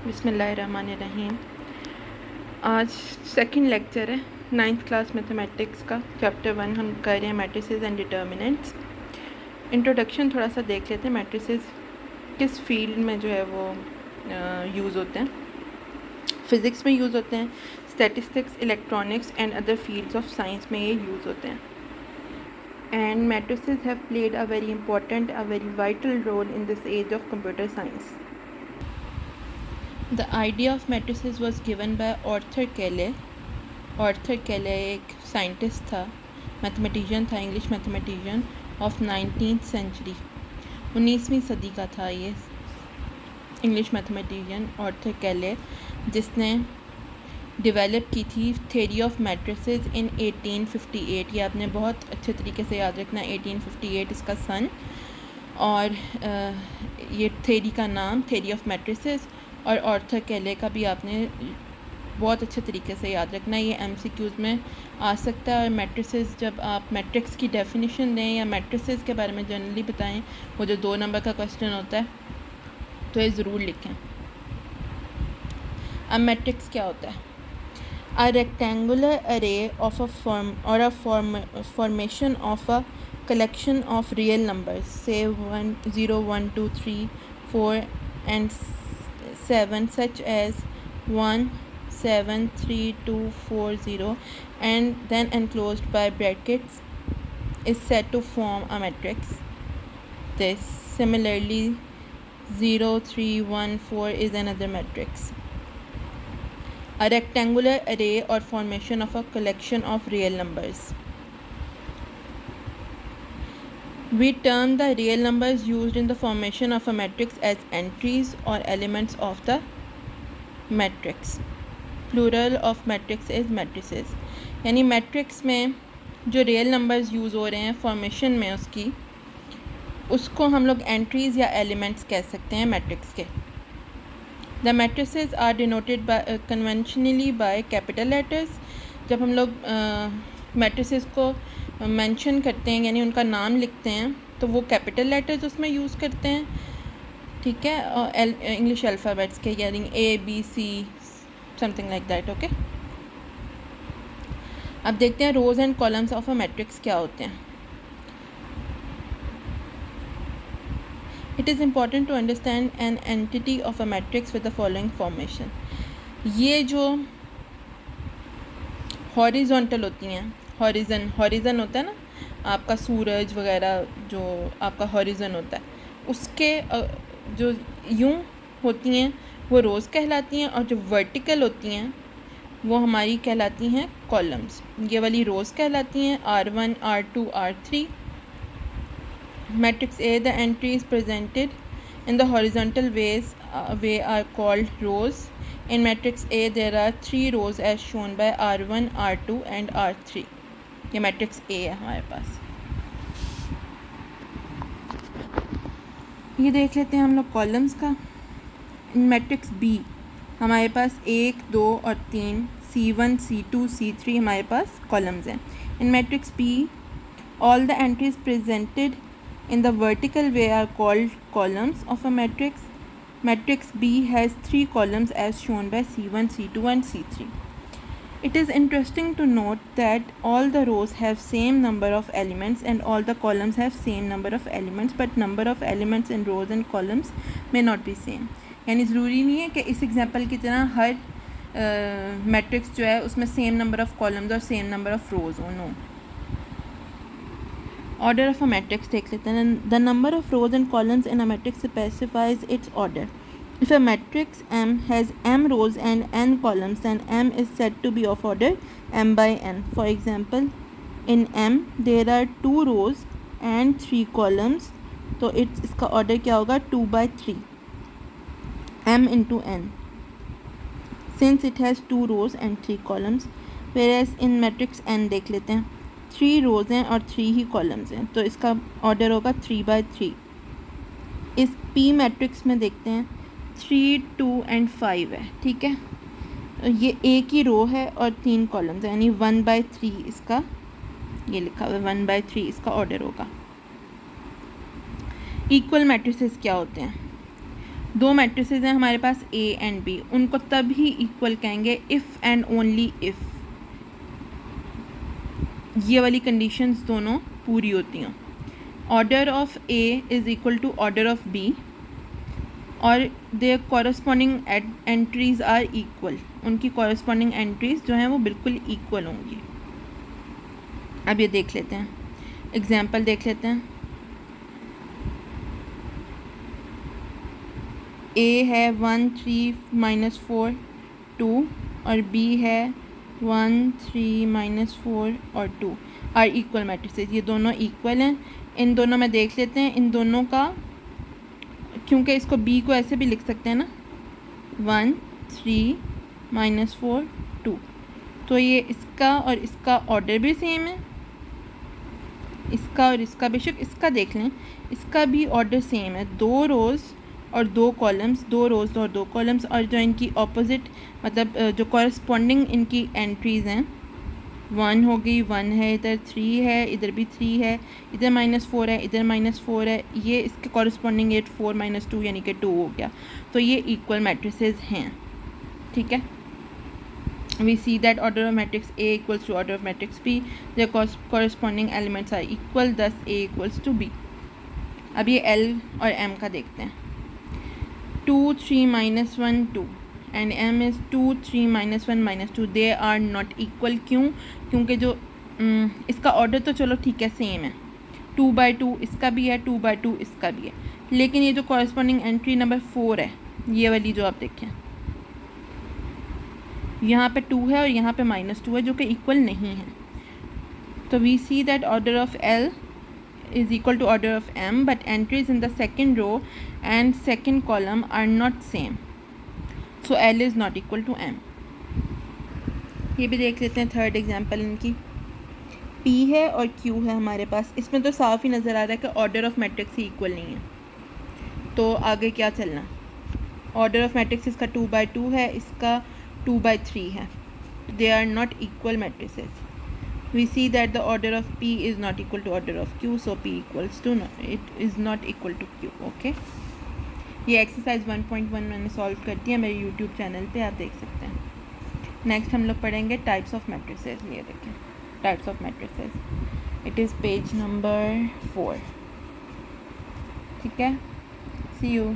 बिस्मिल्लाहिर्रहमानिर्रहीम। आज second lecture है 9th क्लास मैथमेटिक्स का, चैप्टर 1 हम कर रहे हैं मैट्रिसेस एंड डिटर्मिनेंट्स। इंट्रोडक्शन थोड़ा सा देख लेते हैं, मैट्रिसेस किस फील्ड में जो है वो यूज़ होते हैं। फ़िज़िक्स में यूज़ होते हैं, statistics, electronics and other fields of science में ये यूज़ होते हैं। And matrices have played a very important, a very vital role in this age of computer science. The idea of matrices was given by Arthur Cayley. Arthur Cayley एक scientist था, mathematician था, English mathematician of 19th century, 19वीं सदी का था ये English mathematician Arthur कैले, जिसने डेवलप की थी थ्योरी ऑफ मैट्रिसेस इन 1858। ये आपने बहुत अच्छे तरीके से याद रखना, 1858 इसका सन, और ये थ्योरी का नाम थ्योरी ऑफ मैट्रिसेस, और आर्थर कैले का भी आपने बहुत अच्छे तरीके से याद रखना। ये MCQs में आ सकता है। और मैट्रिसेस, जब आप मैट्रिक्स की डेफिनेशन दें या मैट्रिसेस के बारे में जनरली बताएं, वो जो 2 नंबर का क्वेश्चन होता है, तो ये ज़रूर लिखें। अब मैट्रिक्स क्या होता है? A rectangular array of a formation of a collection of real numbers, say 1 0 1 2 3 4 and 7, such as 1 7 3 2 4 0, and then enclosed by brackets, is said to form a matrix. This similarly 0 3 1 4 is another matrix. A rectangular array or formation of a collection of real numbers. We term the real numbers used in the formation of a matrix as entries or elements of the matrix. Plural of matrix is matrices. यानी matrix में जो real numbers use हो रहे हैं formation में उसकी, उसको हम लोग एंट्रीज़ या एलिमेंट्स कह सकते हैं मैट्रिक्स के। The matrices are denoted by conventionally by capital letters. जब हम लोग matrices को mention करते हैं, यानी उनका नाम लिखते हैं, तो वो कैपिटल लेटर्स उसमें यूज़ करते हैं, ठीक है, और इंग्लिश अल्फ़ाबेट्स के, यानी ABC something like that. Okay, अब देखते हैं rows and columns of a matrix क्या होते हैं। It is important to understand an entity of a matrix with the following formation. ये जो हॉरिजॉन्टल होती हैं, हॉरिजन होता है ना आपका, सूरज वगैरह जो आपका हॉरिजन होता है, उसके जो यूं होती हैं वो रोज़ कहलाती हैं, और जो वर्टिकल होती हैं वो हमारी कहलाती हैं कॉलम्स। ये वाली रोज़ कहलाती हैं, R1 R2 R3। Matrix A, the entries presented in the horizontal way are called rows. In matrix A, there are 3 rows as shown by R1, R2 and R3. ये matrix A है हमारे पास। ये देख लेते हैं हम लोग कॉलम्स का। In matrix B हमारे पास 1 2 और 3, C1 C2 C3 हमारे पास कॉलम्स हैं। In matrix B, all the entries presented in the vertical way are called columns of a matrix. Matrix B has 3 columns as shown by C1, C2 and C3. It is interesting to note that all the rows have same number of elements and all the columns have same number of elements, but number of elements in rows and columns may not be same. यानी ज़रूरी नहीं है कि इस example की तरह हर matrix जो है उसमें सेम नंबर ऑफ़ कॉलम्स और सेम नंबर ऑफ़ रोज़ हो। No. Order of a matrix देख लेते हैं। The number of rows and columns in a matrix specifies its order. If a matrix M has M rows and N columns, then M is said to be of order M by N. For example, in M there are 2 rows and 3 columns, तो इसका order क्या होगा? 2 by 3 M into N, since it has 2 rows and 3 columns. Whereas in matrix N देख लेते हैं, 3 रोज़ हैं और 3 ही columns हैं, तो इसका ऑर्डर होगा 3 by 3। इस P मैट्रिक्स में देखते हैं 3 2 and 5 है, ठीक है, ये एक ही रो है और 3 कॉलम्स हैं, यानी 1 by 3 इसका, ये लिखा हुआ है 1 by 3 इसका ऑर्डर होगा। इक्वल मैट्रिसेस क्या होते हैं? दो मैट्रिसेस हैं हमारे पास A एंड B, उनको तभी इक्वल कहेंगे इफ़ एंड ओनली इफ़ ये वाली कंडीशंस दोनों पूरी होती हैं। Order of A is equal to order of B और their corresponding entries are equal, उनकी कॉरस्पॉन्डिंग एंट्रीज जो हैं वो बिल्कुल इक्वल होंगी। अब ये देख लेते हैं, एग्जाम्पल देख लेते हैं। A है 1 3 -4 2 और B है 1 3 -4 और 2 आर इक्वल मैट्रिसेस, ये दोनों इक्वल हैं। इन दोनों में देख लेते हैं इन दोनों का, क्योंकि इसको B को ऐसे भी लिख सकते हैं ना 1 3 -4 2, तो ये इसका और इसका ऑर्डर भी सेम है, इसका और इसका बेशक इसका देख लें, इसका भी ऑर्डर सेम है, 2 रोज़ और 2 कॉलम्स, 2 रोज़ और 2 कॉलम्स, और जो इनकी ऑपोजिट मतलब जो कॉरस्पॉन्डिंग इनकी एंट्रीज़ हैं 1 हो गई, 1 है इधर, 3 है इधर भी 3 है, इधर -4 है इधर -4 है, ये इसके कॉरस्पॉन्डिंग 8 4 -2 यानी कि 2 हो गया, तो ये इक्वल मैट्रिसेस हैं। ठीक है, we see that order of matrix A equals to order of matrix B, their corresponding elements are equal, thus A equals to B। अब ये L और M का देखते हैं। 2 3 -1 2 and M is 2 3 -1 -2, they are not equal। क्यों? क्योंकि जो इसका ऑर्डर तो चलो ठीक है सेम है, 2/2 इसका भी है, 2/2 इसका भी है, लेकिन ये जो कॉरस्पॉन्डिंग एंट्री नंबर 4 है, ये वाली जो आप देखें यहाँ पे 2 है और यहाँ पे -2 है, जो कि इक्वल नहीं है। तो we see that order of L is equal to order of M, but entries in the second row and second column are not same, so L is not equal to M। ये भी देख लेते हैं third example इनकी। P है और Q है हमारे पास, इसमें तो साफ ही नज़र आ रहा है कि order of matrix he equal नहीं है, तो आगे क्या चलना। ऑर्डर ऑफ मैट्रिक्स इसका 2/2 है, इसका 2/3 है, they are not equal matrices। We see that the order of P is not equal to order of Q, so P equals to it is not equal to Q। Okay, ये exercise 1.1 मैंने solve करती है मेरे YouTube channel पे, आप देख सकते हैं। नेक्स्ट हम लोग पढ़ेंगे टाइप्स ऑफ मैट्रिसेस। ये देखें types of matrices, it is page number 4। ठीक है, सी यू।